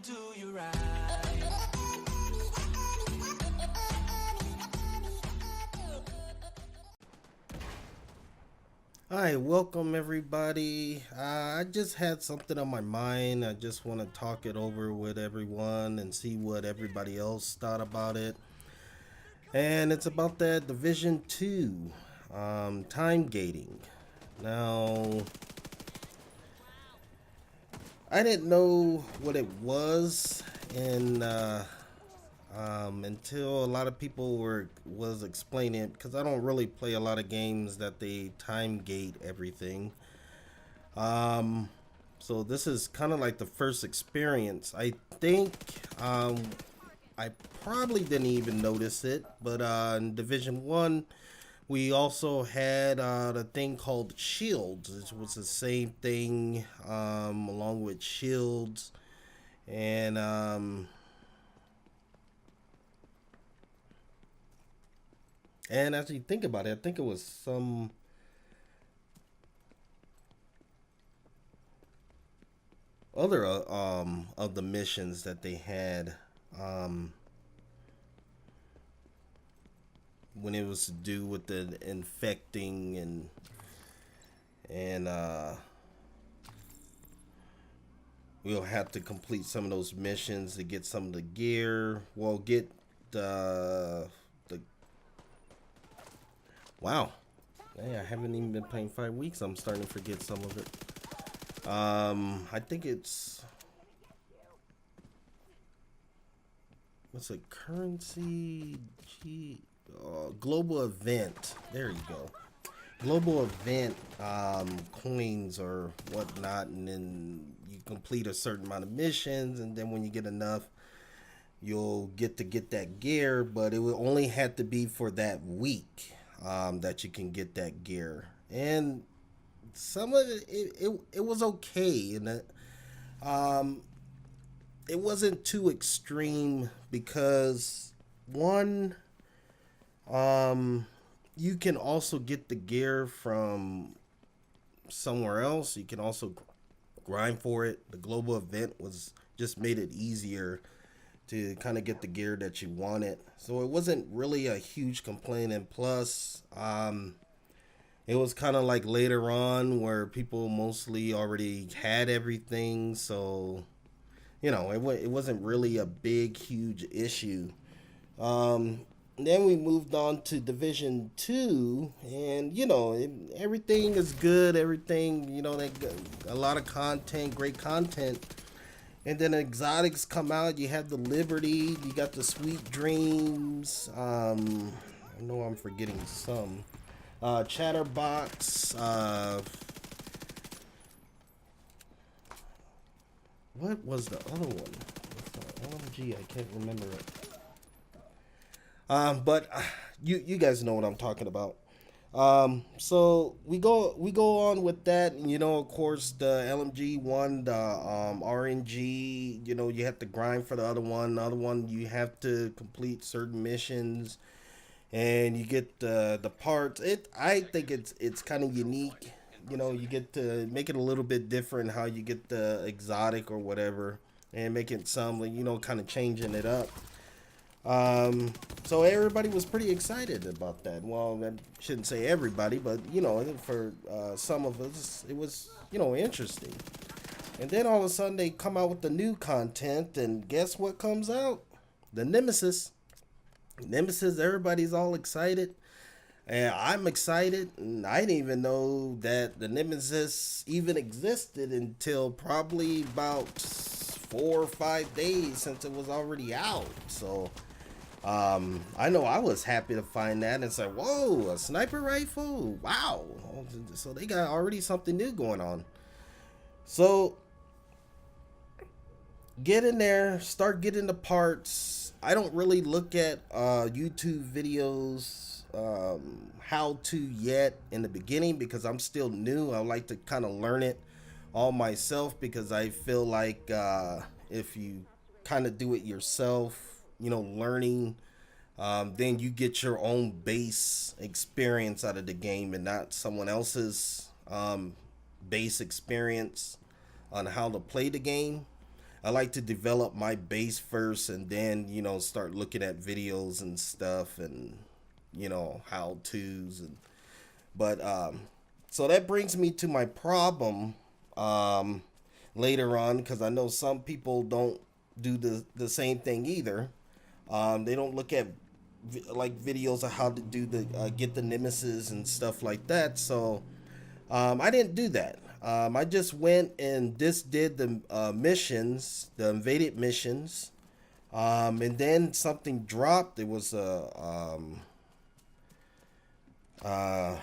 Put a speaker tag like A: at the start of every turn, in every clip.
A: do you right.
B: Hi, welcome everybody. I just had something on my mind. I just want to talk it over with everyone and see what everybody else thought about it. And it's about that Division 2 time gating. Now, I didn't know what it was, and until a lot of people was explaining it, because I don't really play a lot of games that they time gate everything. Um, so this is kind of like the first experience. I think I probably didn't even notice it, but in Division 1, we also had the thing called shields. It was the same thing along with shields. And as you think about it, I think it was some other of the missions that they had um, when it was to do with the infecting and we'll have to complete some of those missions to get some of the gear. Well, get the wow. Hey, I haven't even been playing 5 weeks. I'm starting to forget some of it. I think it's what's a currency? Global event. There you go. Global event coins or whatnot, and then you complete a certain amount of missions, and then when you get enough, you'll get that gear. But it will only have to be for that week that you can get that gear, and some of it was okay, and um, it wasn't too extreme because one you can also get the gear from somewhere else. You can also grind for it. The global event was just made it easier to kind of get the gear that you wanted. So it wasn't really a huge complaint. And plus, it was kind of like later on where people mostly already had everything. So, it wasn't really a big, huge issue. Um, then we moved on to Division 2, and everything is good. Everything, they got a lot of content, great content. And then exotics come out. You have the Liberty, you got the Sweet Dreams. I know I'm forgetting some. Chatterbox. What was the other one? LMG, I can't remember it. But you guys know what I'm talking about. So we go on with that. Of course, the LMG one, the RNG. You have to grind for the other one. The other one, you have to complete certain missions, and you get the parts. I think it's kind of unique. You get to make it a little bit different how you get the exotic or whatever, and make it some kind of changing it up. So everybody was pretty excited about that. Well, I shouldn't say everybody, but for some of us, it was interesting. And then all of a sudden, they come out with the new content, and guess what comes out? The Nemesis. Nemesis. Everybody's all excited, and I'm excited. And I didn't even know that the Nemesis even existed until probably about 4 or 5 days since it was already out. So I know I was happy to find that and say, whoa, a sniper rifle? Wow. So they got already something new going on. So get in there, start getting the parts. I don't really look at YouTube videos how to yet in the beginning because I'm still new. I like to kind of learn it all myself because I feel like if you kind of do it yourself, learning, then you get your own base experience out of the game and not someone else's base experience on how to play the game. I like to develop my base first, and then start looking at videos and stuff, and how to's. And but so that brings me to my problem um, later on, because I know some people don't do the same thing either. They don't look at like videos of how to do the get the nemesis and stuff like that. So I didn't do that. I just went and just did the missions, the invaded missions, and then something dropped. It was I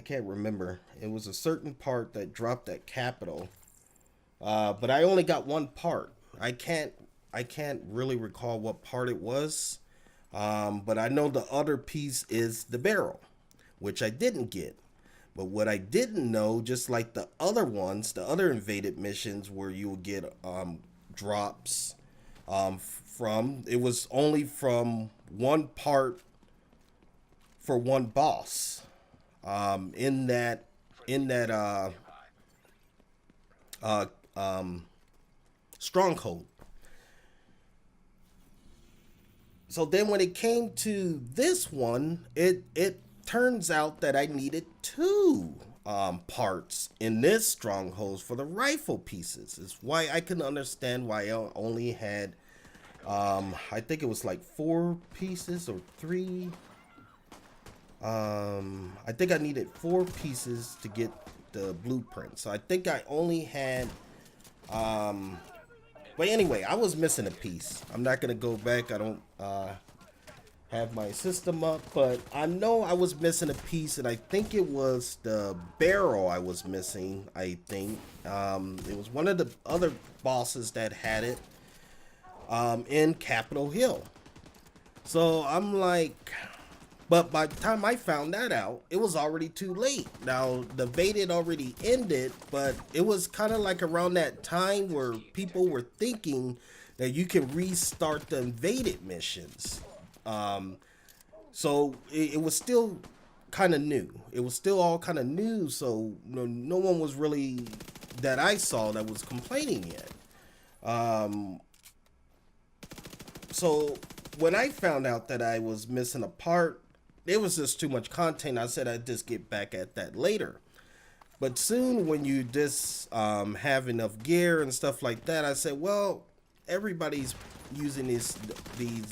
B: can't remember. It was a certain part that dropped at Capital, but I only got one part. I can't really recall what part it was, but I know the other piece is the barrel, which I didn't get. But what I didn't know, just like the other ones, the other invaded missions where you will get drops from, it was only from one part for one boss in that uh, um, stronghold. So then when it came to this one, it turns out that I needed two parts in this stronghold for the rifle pieces. It's why I can understand why I only had I think it was like 4 pieces or 3. I think I needed 4 pieces to get the blueprint. So I think I only had but anyway, I was missing a piece. I'm not gonna go back. I don't have my system up, but I know I was missing a piece, and I think it was the barrel I was missing. I think it was one of the other bosses that had it in Capitol Hill. So I'm like, but by the time I found that out, it was already too late. Now, the Invaded already ended, but it was kind of like around that time where people were thinking that you can restart the Invaded missions. So it was still kind of new. It was still all kind of new, so no one was really, that I saw, that was complaining yet. So when I found out that I was missing a part, it was just too much content. I said I'd just get back at that later. But soon, when you just have enough gear and stuff like that, I said, well, everybody's using these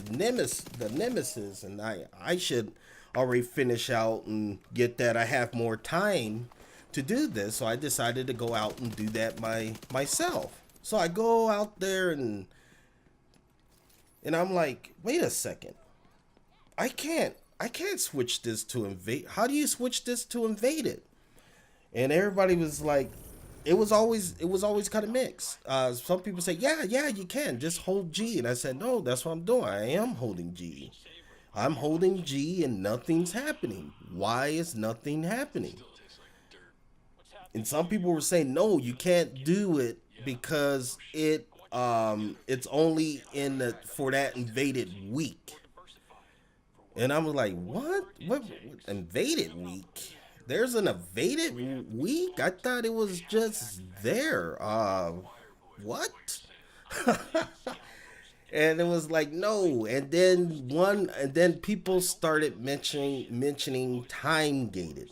B: nemesis, and I should already finish out and get that. I have more time to do this, so I decided to go out and do that myself. So I go out there and I'm like, wait a second, I can't switch this to invade. How do you switch this to invaded? And everybody was like, it was always kind of mixed. Some people say, yeah, you can just hold G, and I said, no, that's what I'm doing. I am holding G. I'm holding G, and nothing's happening. Why is nothing happening? And some people were saying, no, you can't do it because it's only for that invaded week. And I'm like, what invaded week? There's an invaded week? I thought it was just there. What? And it was like, no. And then people started mentioning time gated.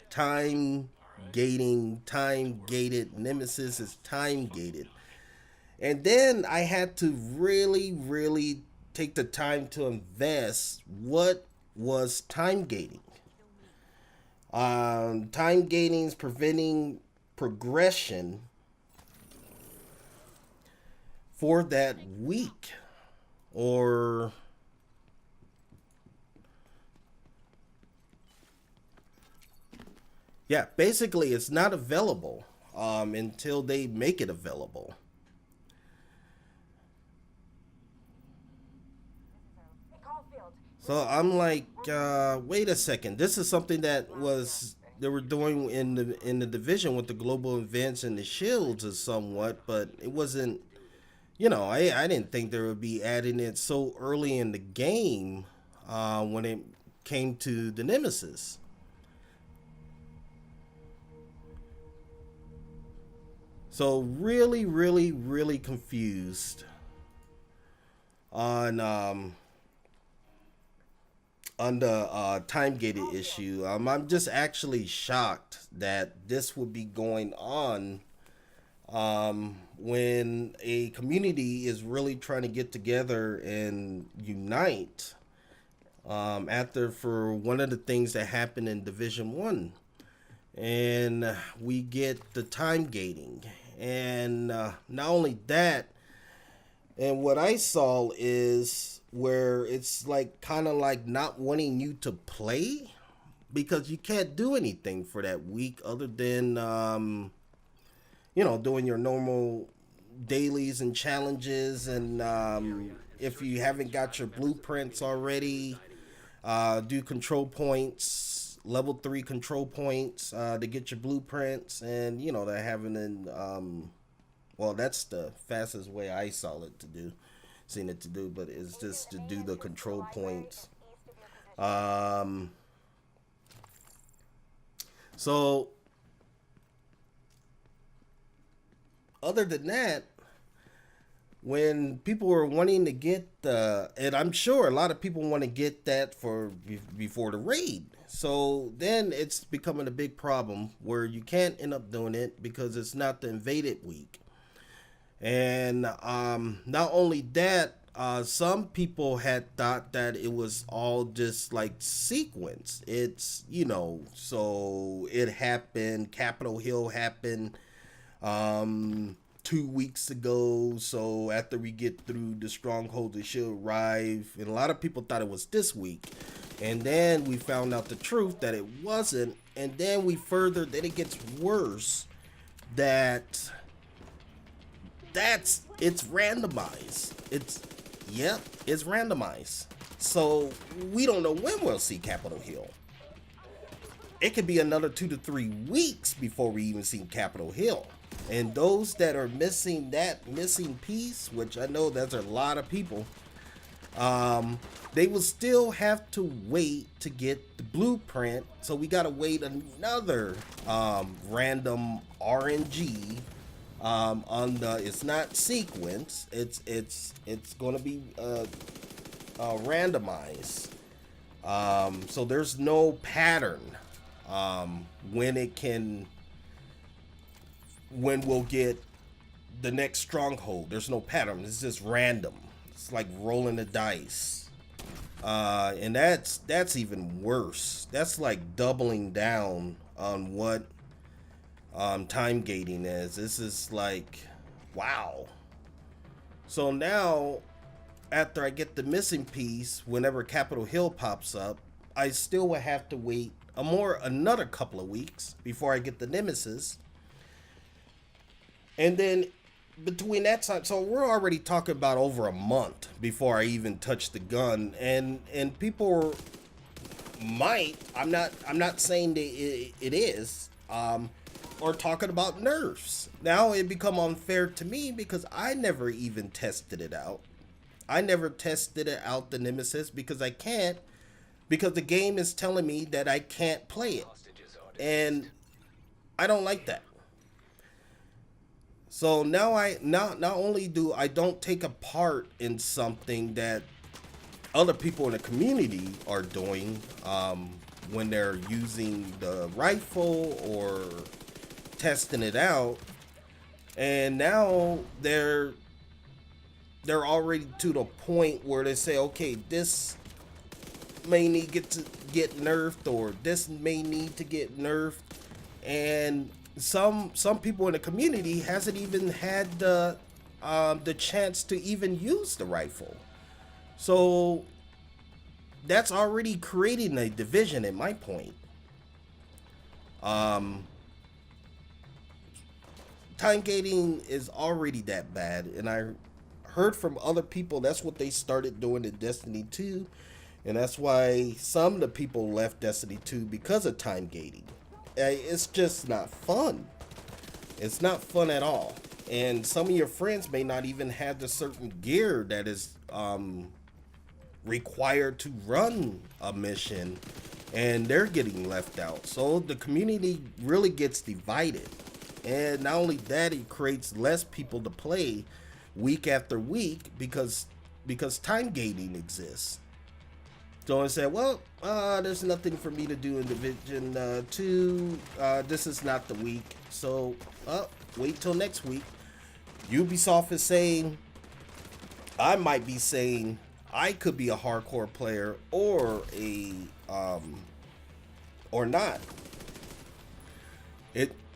B: Time gated. Nemesis is time gated. And then I had to really, really take the time to invest what was time gating. Time gating is preventing progression for that week, or yeah, basically it's not available until they make it available. So I'm like, wait a second. This is something that they were doing in the division with the global events and the shields, or somewhat, but it wasn't. I didn't think they would be adding it so early in the game when it came to the Nemesis. So really, really, really confused on the time gated issue. I'm just actually shocked that this would be going on when a community is really trying to get together and unite after for one of the things that happened in Division One, and we get the time gating, and not only that, and what I saw is where it's like kind of like not wanting you to play because you can't do anything for that week other than doing your normal dailies and challenges, and if you haven't got your blueprints already, do control points, level 3 control points to get your blueprints, and they're having an well, that's the fastest way I seen it to do, but it's just to do the control points. So other than that, when people were wanting to get and I'm sure a lot of people want to get that for before the raid. So then it's becoming a big problem where you can't end up doing it because it's not the invaded week. And not only that, some people had thought that it was all just like sequence. It's, so it happened, Capitol Hill happened 2 weeks ago. So after we get through the stronghold, it should arrive. And a lot of people thought it was this week. And then we found out the truth that it wasn't. And then then it gets worse that it's randomized. It's randomized. So we don't know when we'll see Capitol Hill. It could be another 2 to 3 weeks before we even see Capitol Hill. And those that are missing that missing piece, which I know that's a lot of people, they will still have to wait to get the blueprint. So we gotta wait another random RNG on the. It's not sequence. It's gonna be randomized. So there's no pattern when we'll get the next stronghold. There's no pattern. It's just random. It's like rolling the dice. And that's even worse. That's like doubling down on what time gating is. This is like, wow. So now, after I get the missing piece, whenever Capitol Hill pops up, I still will have to wait another couple of weeks before I get the Nemesis. And then between that time, so we're already talking about over a month before I even touch the gun, and people might, I'm not saying that it is, or talking about nerfs. Now it become unfair to me because I never even tested it out. I never tested it out, the Nemesis, because I can't, because the game is telling me that I can't play it, and I don't like that. So now not only do I don't take a part in something that other people in the community are doing when they're using the rifle or testing it out, and now they're already to the point where they say, okay, this may need to get nerfed, or this may need to get nerfed, and some people in the community hasn't even had the chance to even use the rifle. So that's already creating a division at my point. Time gating is already that bad, and I heard from other people that's what they started doing in Destiny 2, and that's why some of the people left Destiny 2 because of time gating. It's just not fun. It's not fun at all. And some of your friends may not even have the certain gear that is required to run a mission, and they're getting left out. So the community really gets divided. And not only that, it creates less people to play week after week because time gating exists. So I said, well, there's nothing for me to do in Division 2. This is not the week. So wait till next week. Ubisoft is saying, I might be saying, I could be a hardcore player or or not.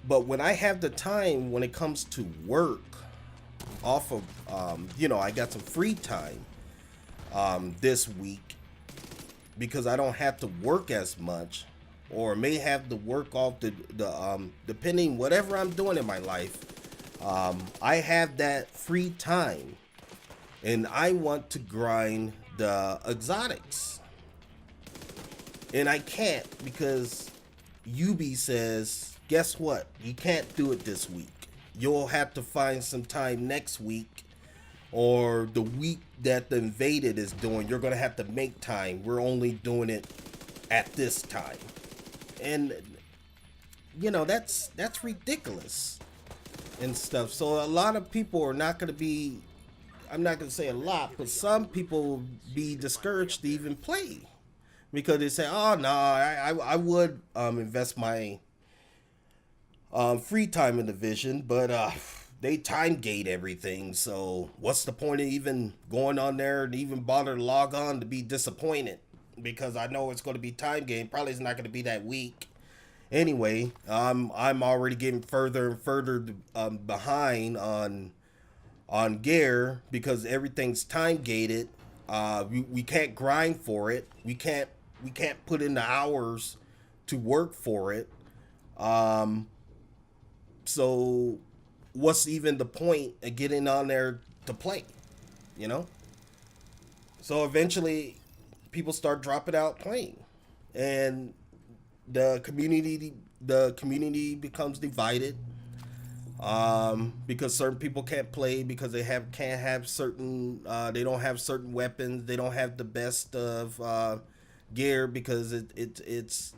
B: But when I have the time, when it comes to work, off of, I got some free time this week because I don't have to work as much, or may have to work off the depending whatever I'm doing in my life. I have that free time, and I want to grind the exotics, and I can't because Ubi says, guess what? You can't do it this week. You'll have to find some time next week, or the week that the Invaded is doing. You're gonna have to make time. We're only doing it at this time, and that's ridiculous and stuff. So a lot of people are not gonna be. I'm not gonna say a lot, but some people be discouraged to even play because they say, "Oh no, I would invest my free time in Division, but they time gate everything, so what's the point of even going on there and even bother to log on to be disappointed, because I know it's going to be time gate. Probably it's not going to be that week anyway. I'm already getting further and further behind on gear because everything's time gated. We can't grind for it. We can't put in the hours to work for it. So what's even the point of getting on there to play, So eventually people start dropping out playing, and the community becomes divided because certain people can't play because they can't have certain they don't have certain weapons, they don't have the best of gear because it's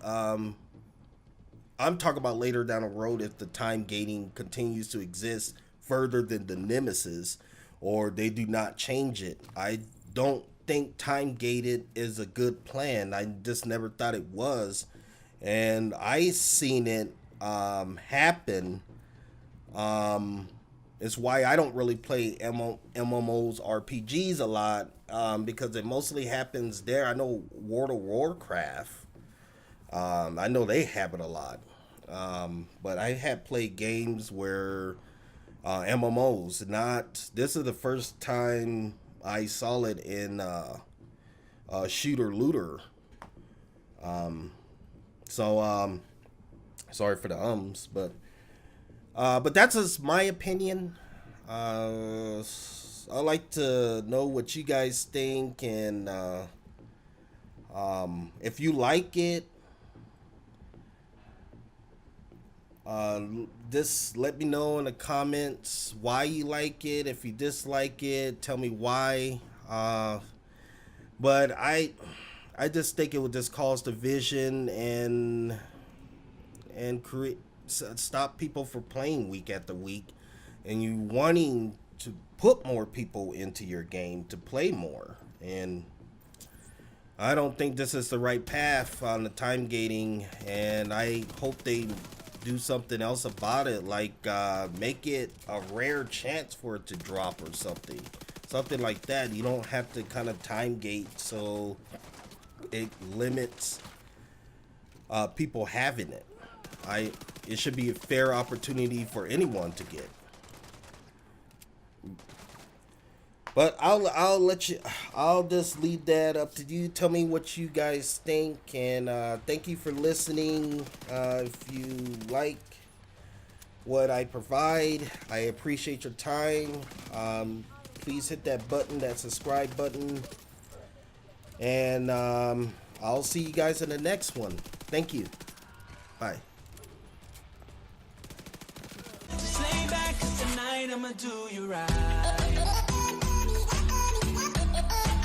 B: I'm talking about later down the road if the time gating continues to exist further than the Nemesis, or they do not change it. I don't think time gated is a good plan. I just never thought it was, and I seen it happen. It's why I don't really play MMOs, RPGs a lot, because it mostly happens there. I know World of Warcraft. I know they have it a lot. But I have played games where MMOs, this is the first time I saw it in shooter looter. Sorry for the but that's just my opinion. I'd like to know what you guys think, and if you like it, just let me know in the comments why you like it. If you dislike it, tell me why. But I just think it would just cause division and stop people from playing week after week, and you wanting to put more people into your game to play more. And I don't think this is the right path on the time gating, and I hope they do something else about it, like make it a rare chance for it to drop or something like that. You don't have to kind of time gate so it limits people having it. It should be a fair opportunity for anyone to get. But I'll just leave that up to you. Tell me what you guys think, and thank you for listening. If you like what I provide, I appreciate your time. Please hit that button, that subscribe button, and I'll see you guys in the next one. Thank you. Bye. Just lay back, 'cause tonight I'ma do you right.